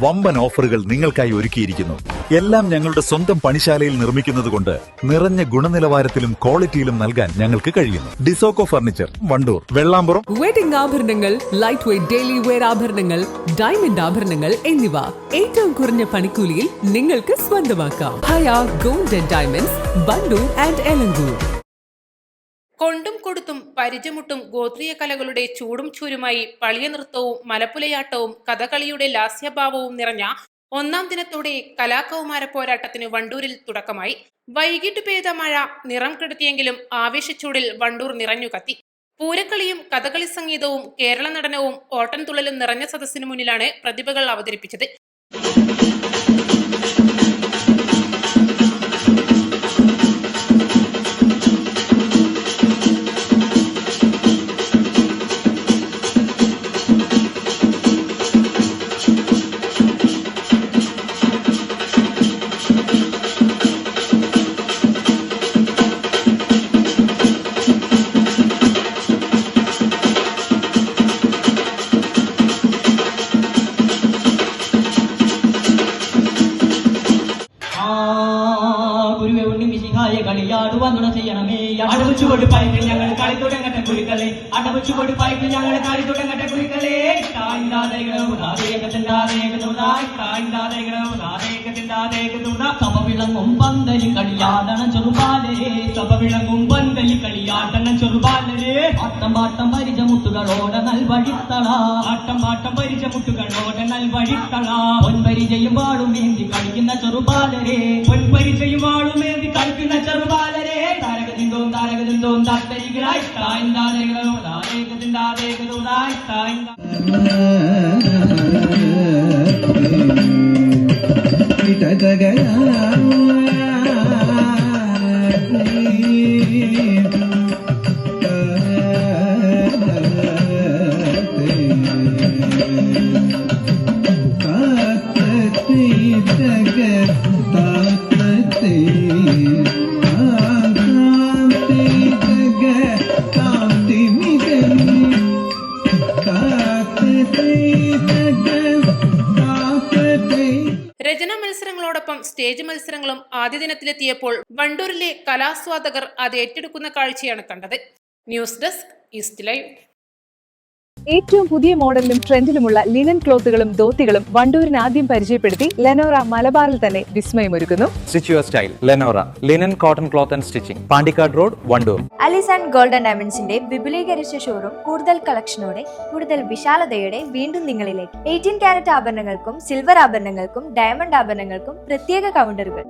വമ്പൻ ഓഫറുകൾ നിങ്ങൾക്കായി ഒരുക്കിയിരിക്കുന്നു. എല്ലാം ഞങ്ങളുടെ സ്വന്തം പണിശാലയിൽ നിർമ്മിക്കുന്നതുകൊണ്ട് നിറഞ്ഞ ഗുണനിലവാരത്തിലും ക്വാളിറ്റിയിലും നൽകാൻ ഞങ്ങൾക്ക് കഴിയുന്നു. ഡിസോക്കോ ഫർണിച്ചർ, വണ്ടൂർ, വെള്ളാമ്പുറം. വെഡിംഗ് ആഭരണങ്ങൾ, ലൈറ്റ് വെയ്റ്റ് ഡെയിലി വെയർ ആഭരണങ്ങൾ, ഡയമണ്ട് ആഭരണങ്ങൾ എന്നിവ ഏറ്റവും കുറഞ്ഞ പണിക്കൂലിയിൽ നിങ്ങൾക്ക് സ്വന്തമാക്കാം. Haya gold and diamonds, Wandoor and Elankur. കൊണ്ടും കൊടുത്തും പരിചമുട്ടും ഗോത്രീയ കലകളുടെ ചൂടും ചൂരുമായി പളിയ നൃത്തവും മലപ്പുലയാട്ടവും കഥകളിയുടെ ലാസ്യഭാവവും നിറഞ്ഞ ഒന്നാം ദിനത്തോടെ കലാകൗമാര പോരാട്ടത്തിന് വണ്ടൂരിൽ തുടക്കമായി. വൈകിട്ട് പെയ്ത മഴ നിറം കെടുത്തിയെങ്കിലും ആവേശച്ചൂടിൽ വണ്ടൂർ നിറഞ്ഞു കത്തി. പൂരക്കളിയും കഥകളി സംഗീതവും കേരള നടനവും ഓട്ടൻതുള്ളലും നിറഞ്ഞ സദസ്സിനു മുന്നിലാണ് പ്രതിഭകൾ അവതരിപ്പിച്ചത്. കളിയാടുവാൻ ചെയ്യണമേ. അടവച്ചുകൊണ്ട് പൈപ്പിൽ ഞങ്ങൾ കളി തുടങ്ങട്ടെ കുളികളെ, അടവച്ചുകൊണ്ട് പൈപ്പിൽ ഞങ്ങൾ കളി തുടങ്ങട്ടെ കുളികളെ. സഭവിളങ്ങും പന്തലി കളിയാടണം ചെറുപാലരെ, സഭവിളങ്ങും പന്തലി കളിയാടണം ചെറുപാലരെ. ആട്ടം പാട്ടം പരിചമുട്ടുകളോടെ നൽവഴിത്തള, ആട്ടം പാട്ടം പരിചമുട്ടുകളോടെ നൽവഴിത്തള. പൊൻപരിചയും വാളും ഏന്തി കളിക്കുന്ന ചെറുപാലരെ, പൊൻപരിചയും വാളും ഏന്തി കളിക്കുന്ന ചെറുപാലരെ. താരകതിന്തോം താരകതിന്തോം തത്തരികളായി തായ്ന്താരകളോ താരകതിന്താരകതോ തായ് തായ്ന്താ. രചനാ മത്സരങ്ങളോടൊപ്പം സ്റ്റേജ് മത്സരങ്ങളും ആദ്യ ദിനത്തിലെത്തിയപ്പോൾ വണ്ടൂരിലെ കലാസ്വാദകർ അത് ഏറ്റെടുക്കുന്ന കാഴ്ചയാണ് കണ്ടത്. News desk east live. ഏറ്റവും പുതിയ മോഡലിലും ട്രെൻഡിലുമുള്ള ലിനൻ ക്ലോത്തുകളും ധോത്തികളും വണ്ടൂരിന് ആദ്യം പരിചയപ്പെടുത്തി ലെനോറ മലബാറിൽ തന്നെ വിസ്മയമൊരുക്കുന്നു. Stitch your style Lenora linen cotton cloth and stitching, Pandikkad road, Wandoor. Alis and gold and ഡയമണ്ട്സിന്റെ വിപുലീകരിച്ച ഷോറൂം കൂടുതൽ കളക്ഷനോടെ കൂടുതൽ വിശാലതയോടെ വീണ്ടും നിങ്ങളിലേക്ക്. 18 കാരറ്റ് ആഭരണങ്ങൾക്കും സിൽവർ ആഭരണങ്ങൾക്കും ഡയമണ്ട് ആഭരണങ്ങൾക്കും പ്രത്യേക കൗണ്ടറുകൾ.